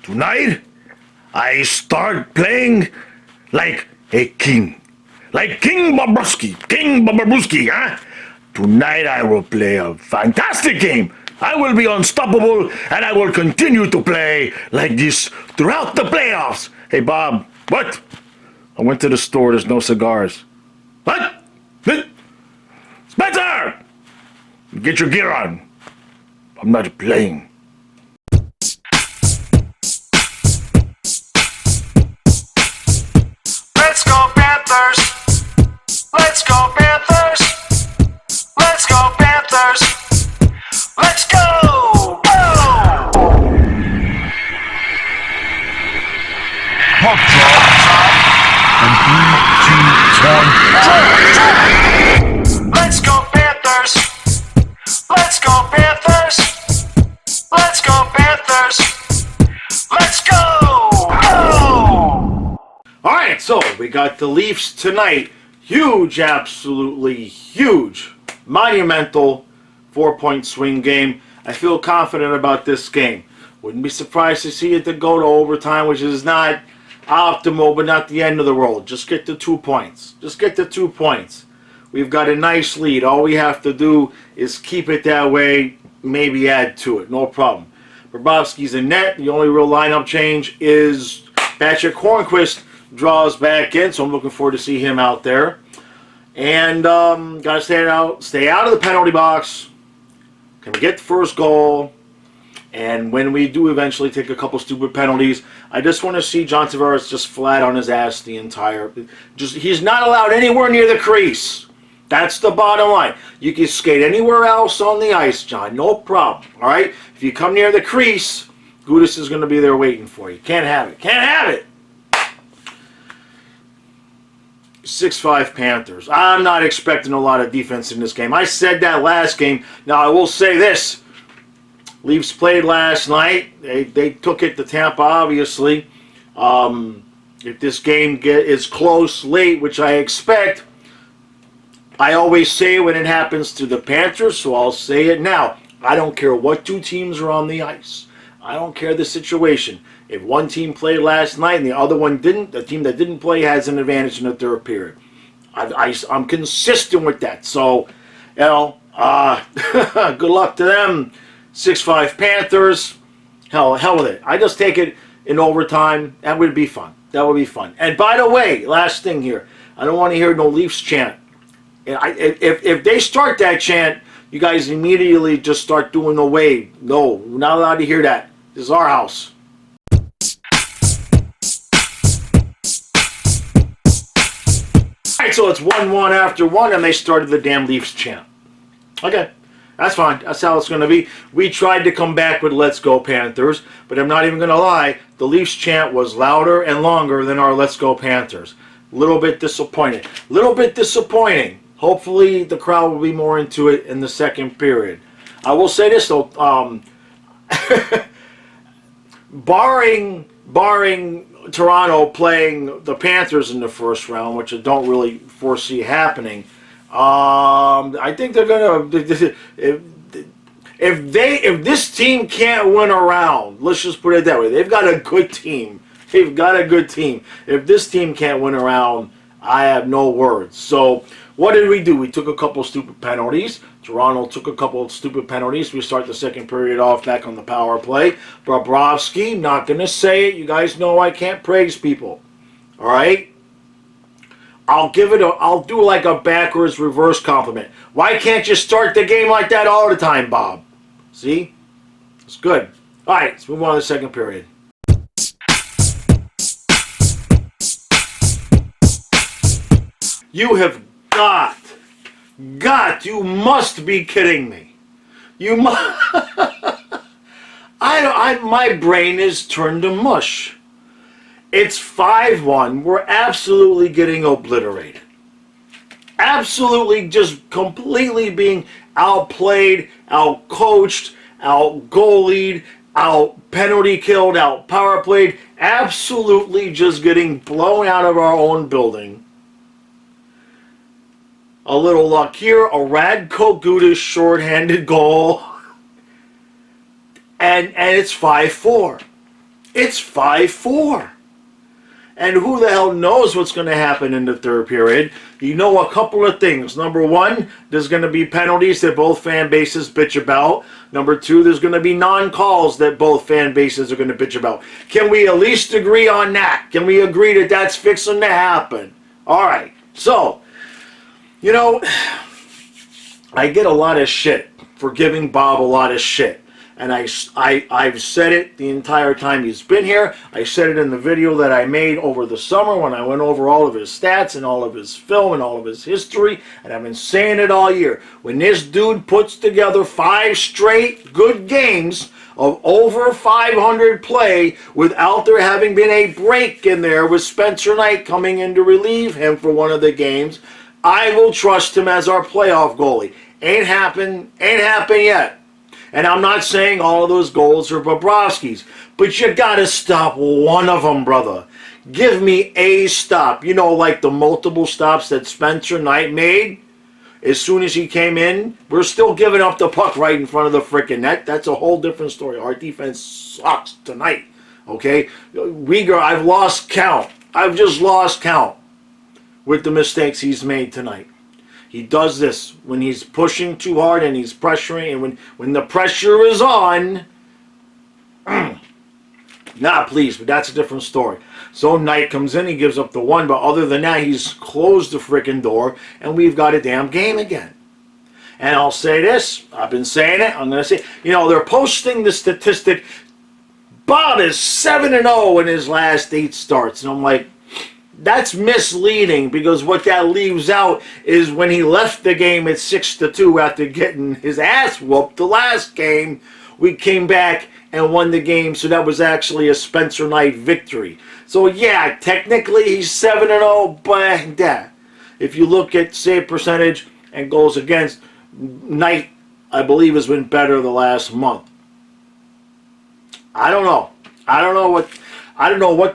Tonight, I start playing like a king. Like King Bobrovsky, huh? Tonight I will play a fantastic game. I will be unstoppable, and I will continue to play like this throughout the playoffs. Hey, Bob, what? I went to the store, there's no cigars. What? Spencer! Get your gear on. I'm not playing. Let's go Panthers! Let's go Panthers! Let's go Panthers! Let's go! Go! Puck drop. And 3, 2, 1, Let's go Panthers! Let's go Panthers! Let's go Panthers! Let's go! Go! Alright, so we got the Leafs tonight. Huge, absolutely huge, monumental 4-point swing game. I feel confident about this game. Wouldn't be surprised to see it to go to overtime, which is not optimal, but not the end of the world. Just get the 2 points. Just get the 2 points. We've got a nice lead. All we have to do is keep it that way, maybe add to it. No problem. Bobrovsky's in net. The only real lineup change is Patrick Hornquist draws back in, so I'm looking forward to see him out there. And gotta stay out of the penalty box. Can we get the first goal? And when we do eventually take a couple stupid penalties, I just want to see John Tavares just flat on his ass the entire. He's not allowed anywhere near the crease. That's the bottom line. You can skate anywhere else on the ice, John. No problem. All right. If you come near the crease, Gudas is going to be there waiting for you. Can't have it. Can't have it. 6-5 Panthers. I'm not expecting a lot of defense in this game. I said that last game. Now, I will say this. Leafs played last night. They took it to Tampa, obviously. If this game is close late, which I expect, I always say it when it happens to the Panthers, so I'll say it now. I don't care what two teams are on the ice. I don't care the situation. If one team played last night and the other one didn't, the team that didn't play has an advantage in the third period. I'm consistent with that. So, you know, good luck to them. 6-5 Panthers. Hell with it. I just take it in overtime. That would be fun. That would be fun. And by the way, last thing here. I don't want to hear no Leafs chant. If they start that chant, you guys immediately just start doing the wave. No, we're not allowed to hear that. This is our house. Alright, so it's 1-1 after 1, and they started the damn Leafs chant. Okay, that's fine. That's how it's going to be. We tried to come back with Let's Go Panthers, but I'm not even going to lie. The Leafs chant was louder and longer than our Let's Go Panthers. A little bit disappointed. Little bit disappointing. Hopefully the crowd will be more into it in the second period. I will say this though, barring Toronto playing the Panthers in the first round, which I don't really foresee happening, I think they're gonna. If this team can't win a round, let's just put it that way. They've got a good team. They've got a good team. If this team can't win a round, I have no words. So what did we do? We took a couple stupid penalties. Toronto took a couple of stupid penalties. We start the second period off back on the power play. Bobrovsky, not going to say it. You guys know I can't praise people. All right? I'll do like a backwards reverse compliment. Why can't you start the game like that all the time, Bob? See? It's good. All right, let's move on to the second period. You have you must be kidding me. You must. My brain is turned to mush. It's 5-1. We're absolutely getting obliterated. Absolutely just completely being outplayed, outcoached, out-goalied, out-penalty killed, out-power played. Absolutely just getting blown out of our own building. A little luck here, a Radko Gudas shorthanded goal, and it's 5-4. It's 5-4. And who the hell knows what's going to happen in the third period? You know a couple of things. Number one, there's going to be penalties that both fan bases bitch about. Number two, there's going to be non-calls that both fan bases are going to bitch about. Can we at least agree on that? Can we agree that that's fixing to happen? All right. So, you know, I get a lot of shit for giving Bob a lot of shit. And I've said it the entire time he's been here. I said it in the video that I made over the summer when I went over all of his stats and all of his film and all of his history. And I've been saying it all year. When this dude puts together 5 straight good games of over 500 play without there having been a break in there with Spencer Knight coming in to relieve him for one of the games, I will trust him as our playoff goalie. Ain't happened yet. And I'm not saying all of those goals are Bobrovsky's, but you got to stop one of them, brother. Give me a stop. You know, like the multiple stops that Spencer Knight made. As soon as he came in, we're still giving up the puck right in front of the frickin' net. That's a whole different story. Our defense sucks tonight, okay? Rieger, I've lost count. I've just lost count with the mistakes he's made tonight. He does this when he's pushing too hard and he's pressuring, and when the pressure is on, not pleased, but that's a different story. So Knight comes in, he gives up the one, but other than that, he's closed the frickin' door, and we've got a damn game again. And I'll say this, I've been saying it, I'm going to say, you know, they're posting the statistic, Bob is 7-0 in his last 8 starts, and I'm like, that's misleading, because what that leaves out is when he left the game at 6-2 after getting his ass whooped the last game, we came back and won the game, so that was actually a Spencer Knight victory. So yeah, technically he's 7-0, but yeah, if you look at save percentage and goals against, Knight, I believe, has been better the last month. I don't know what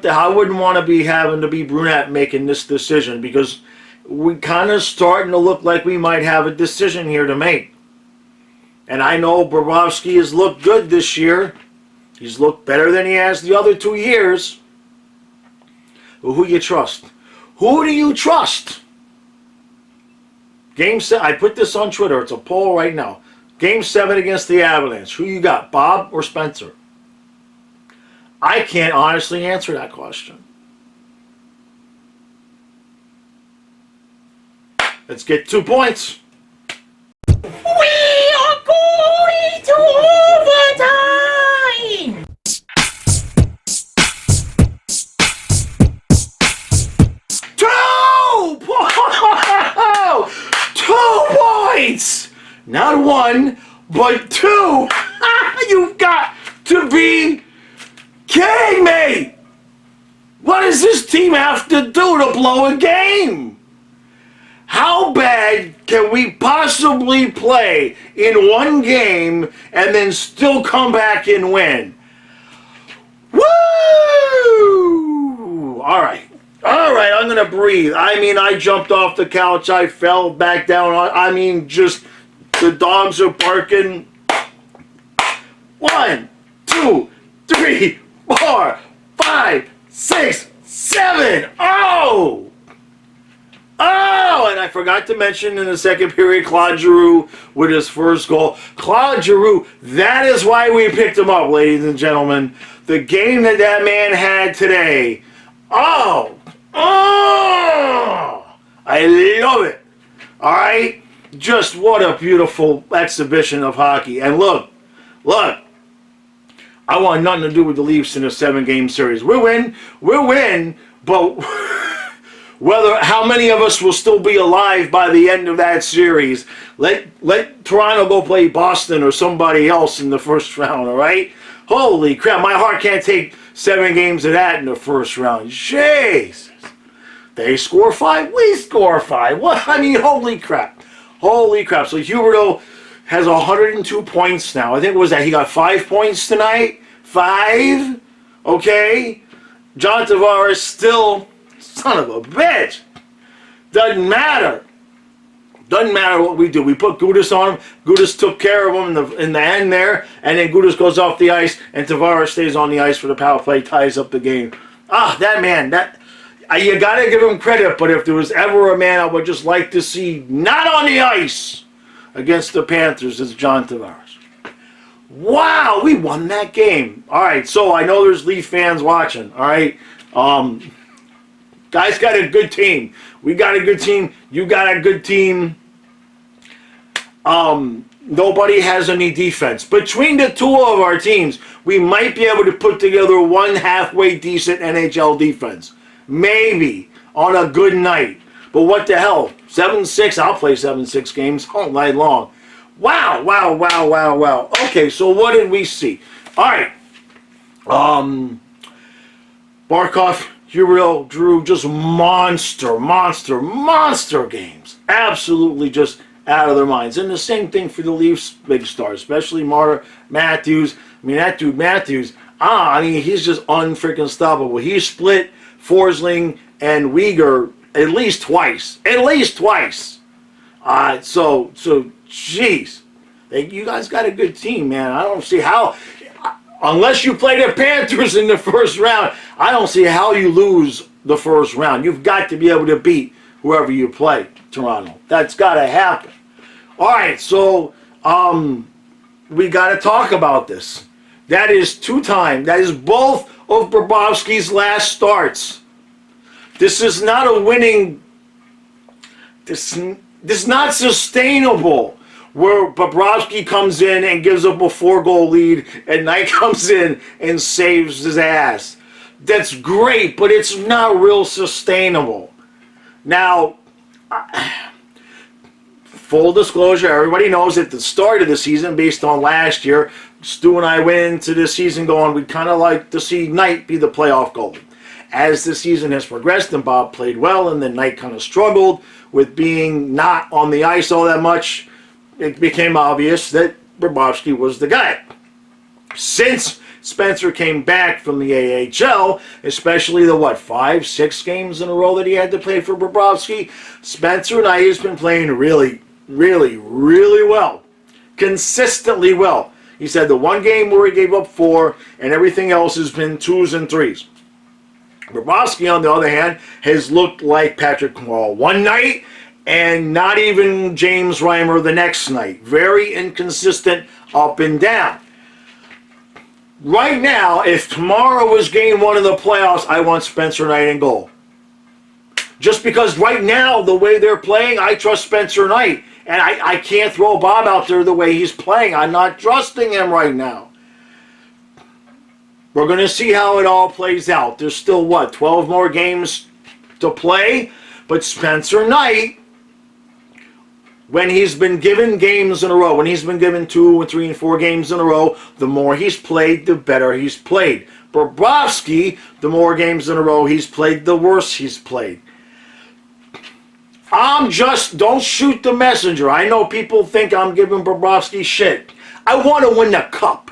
I wouldn't want to be having to be Brunette making this decision, because we're kind of starting to look like we might have a decision here to make. And I know Bobrovsky has looked good this year. He's looked better than he has the other 2 years. But who you trust? Who do you trust? Game 7, I put this on Twitter. It's a poll right now. Game 7 against the Avalanche. Who you got, Bob or Spencer? I can't honestly answer that question. Let's get 2 points. We are going to overtime! 2 points! Not 1, but 2! You've got to be kidding me! What does this team have to do to blow a game? How bad can we possibly play in one game and then still come back and win? Woo! All right, I'm going to breathe. I mean, I jumped off the couch. I fell back down. I mean, just the dogs are barking. 1, 2, 3, 4, 5, 6, 7. Oh! Oh, and I forgot to mention in the second period, Claude Giroux with his first goal. Claude Giroux, that is why we picked him up, ladies and gentlemen. The game that man had today. Oh! I love it. All right? Just what a beautiful exhibition of hockey. And look, I want nothing to do with the Leafs in a 7-game series. We'll win, but how many of us will still be alive by the end of that series? Let Toronto go play Boston or somebody else in the first round, all right? Holy crap, my heart can't take 7 games of that in the first round. Jesus. They score 5, we score 5. What? I mean, holy crap. Holy crap. So Huberdeau has 102 points now. I think, what was that? He got 5 points tonight? 5? Okay. John Tavares still, son of a bitch. Doesn't matter. Doesn't matter what we do. We put Gudas on him. Gudas took care of him in the end there, and then Gudas goes off the ice, and Tavares stays on the ice for the power play, ties up the game. That man, you got to give him credit, but if there was ever a man I would just like to see not on the ice against the Panthers, it's John Tavares. Wow, we won that game. All right, so I know there's Leaf fans watching, all right? Guys got a good team. We got a good team. You got a good team. Nobody has any defense. Between the two of our teams, we might be able to put together one halfway decent NHL defense. Maybe on a good night. But what the hell? 7-6, I'll play 7-6 games all night long. Wow, wow, wow, wow, wow. Okay, so what did we see? All right. Barkov, Uriel, Drew, just monster games. Absolutely just out of their minds. And the same thing for the Leafs big stars, especially Marta Matthews. I mean, that dude Matthews, he's just unfreaking stoppable. He split Forsling and Uyghur at least twice. So, jeez. You guys got a good team, man. I don't see how, unless you play the Panthers in the first round, I don't see how you lose the first round. You've got to be able to beat whoever you play, Toronto. That's got to happen. All right, so we got to talk about this. That is two-time. That is both of Bobrovsky's last starts. This is not a winning. This is not sustainable. Where Bobrovsky comes in and gives up a 4-goal lead, and Knight comes in and saves his ass. That's great, but it's not real sustainable. Now, full disclosure, everybody knows at the start of the season, based on last year, Stu and I went into this season going, we'd kind of like to see Knight be the playoff goalie. As the season has progressed and Bob played well, and then Knight kind of struggled with being not on the ice all that much, it became obvious that Bobrovsky was the guy. Since Spencer came back from the AHL, especially the 5-6 games in a row that he had to play for Bobrovsky, Spencer Knight has been playing really well. Consistently well. He said the one game where he gave up 4 and everything else has been 2s and 3s. Bobrovsky, on the other hand, has looked like Patrick Wall one night and not even James Reimer the next night. Very inconsistent up and down. Right now, if tomorrow was game 1 of the playoffs, I want Spencer Knight in goal. Just because right now, the way they're playing, I trust Spencer Knight. And I can't throw Bob out there the way he's playing. I'm not trusting him right now. We're going to see how it all plays out. There's still, 12 more games to play? But Spencer Knight, when he's been given games in a row, when he's been given 2 and 3 and 4 games in a row, the more he's played, the better he's played. Bobrovsky, the more games in a row he's played, the worse he's played. Don't shoot the messenger. I know people think I'm giving Bobrovsky shit. I want to win the cup,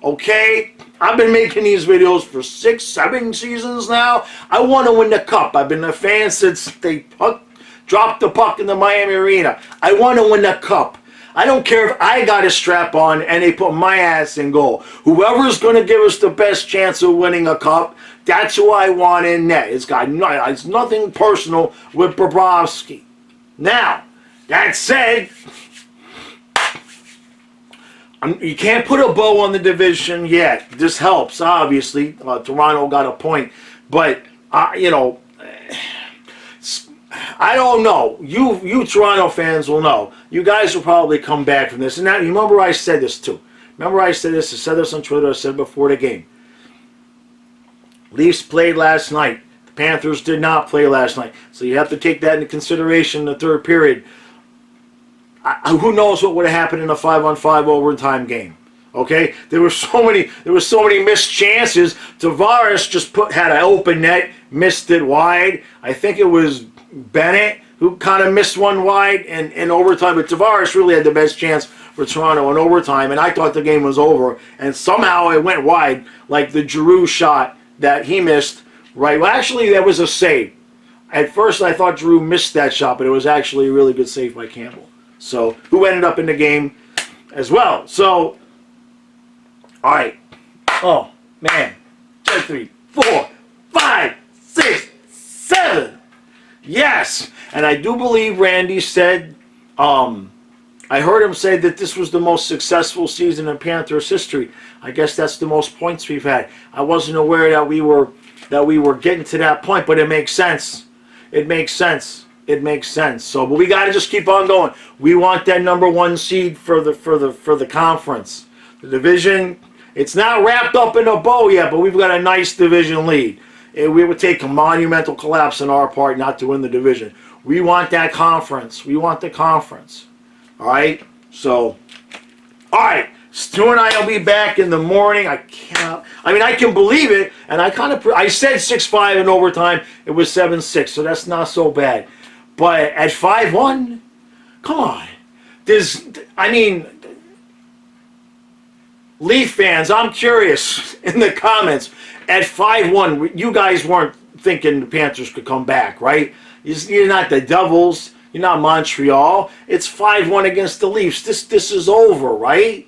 okay? I've been making these videos for 6-7 seasons now. I want to win the cup. I've been a fan since they dropped the puck in the Miami Arena. I want to win the cup. I don't care if I got a strap on and they put my ass in goal. Whoever's going to give us the best chance of winning a cup, that's who I want in net. It's nothing personal with Bobrovsky. Now, that said, you can't put a bow on the division yet. This helps, obviously. Toronto got a point. But, I don't know. You Toronto fans will know. You guys will probably come back from this. And now, you remember I said this too. Remember I said this on Twitter. I said before the game. Leafs played last night. The Panthers did not play last night. So you have to take that into consideration in the third period. Who knows what would have happened in a 5-on-5 overtime game? Okay, there were so many missed chances. Tavares just had an open net, missed it wide. I think it was Bennett who kind of missed one wide in overtime, but Tavares really had the best chance for Toronto in overtime, and I thought the game was over, and somehow it went wide, like the Giroux shot that he missed. Right, well, actually, that was a save. At first, I thought Drew missed that shot, but it was actually a really good save by Campbell. So, who ended up in the game as well. So, all right. Oh, man. 2, 3, 4, 5, 6, 7. Yes. And I do believe Randy said, I heard him say that this was the most successful season in Panthers history. I guess that's the most points we've had. I wasn't aware that we were getting to that point, but it makes sense. It makes sense. It makes sense. So, but we got to just keep on going. We want that number 1 seed for the conference. The division, it's not wrapped up in a bow yet, but we've got a nice division lead. It would take a monumental collapse on our part not to win the division. We want that conference. We want the conference. All right? So, all right. Stu and I will be back in the morning. I can believe it. And I said 6-5 in overtime. It was 7-6, so that's not so bad. But at 5-1, come on. Leaf fans, I'm curious in the comments. At 5-1, you guys weren't thinking the Panthers could come back, right? You're not the Devils. You're not Montreal. It's 5-1 against the Leafs. This is over, right?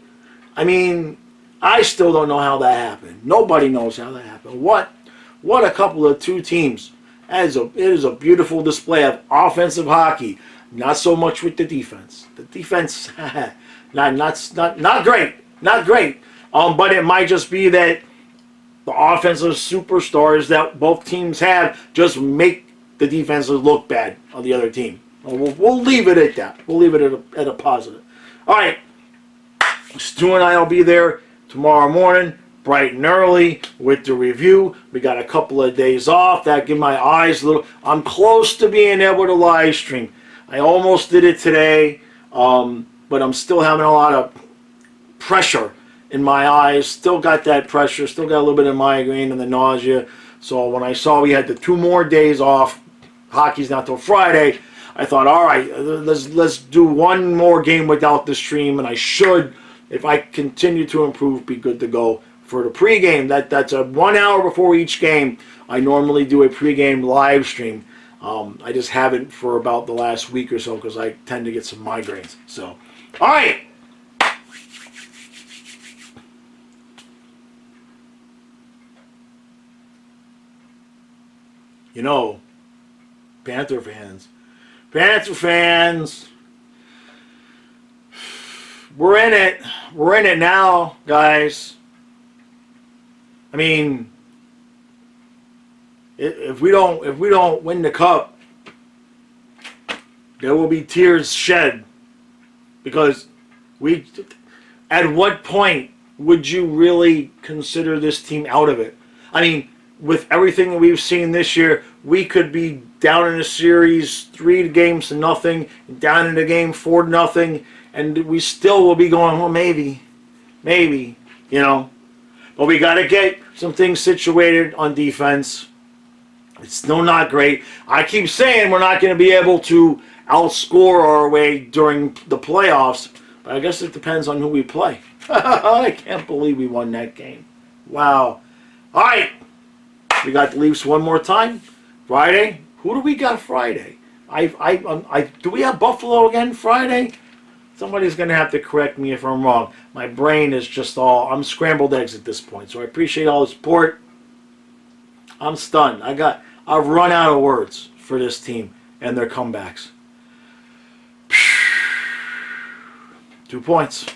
I mean, I still don't know how that happened. Nobody knows how that happened. What a couple of two teams. It is a beautiful display of offensive hockey. Not so much with the defense. The defense, not great. Not great. But it might just be that the offensive superstars that both teams have just make the defenses look bad on the other team. We'll leave it at that. We'll leave it at a positive. All right. Stu and I will be there tomorrow morning, bright and early, with the review. We got a couple of days off. That give my eyes a little. I'm close to being able to live stream. I almost did it today, but I'm still having a lot of pressure in my eyes. Still got that pressure. Still got a little bit of migraine and the nausea. So when I saw we had the 2 more days off, hockey's not till Friday, I thought, all right, let's do 1 more game without the stream, and I should, if I continue to improve, be good to go for the pregame. That's a 1 hour before each game. I normally do a pregame live stream. I just haven't for about the last week or so because I tend to get some migraines. So, all right. You know, Panther fans, we're in it. We're in it now, guys. I mean, if we don't win the cup, there will be tears shed, because at what point would you really consider this team out of it? I mean, with everything that we've seen this year, we could be down in a series 3-0, down in a game 4-0, and we still will be going, well, maybe, you know. But we got to get some things situated on defense. It's still not great. I keep saying we're not going to be able to outscore our way during the playoffs, but I guess it depends on who we play. I can't believe we won that game. Wow. All right. We got the Leafs one more time. Friday. Who do we got Friday? Do we have Buffalo again Friday? Somebody's going to have to correct me if I'm wrong. My brain is just I'm scrambled eggs at this point. So I appreciate all the support. I'm stunned. I've run out of words for this team and their comebacks. 2 points.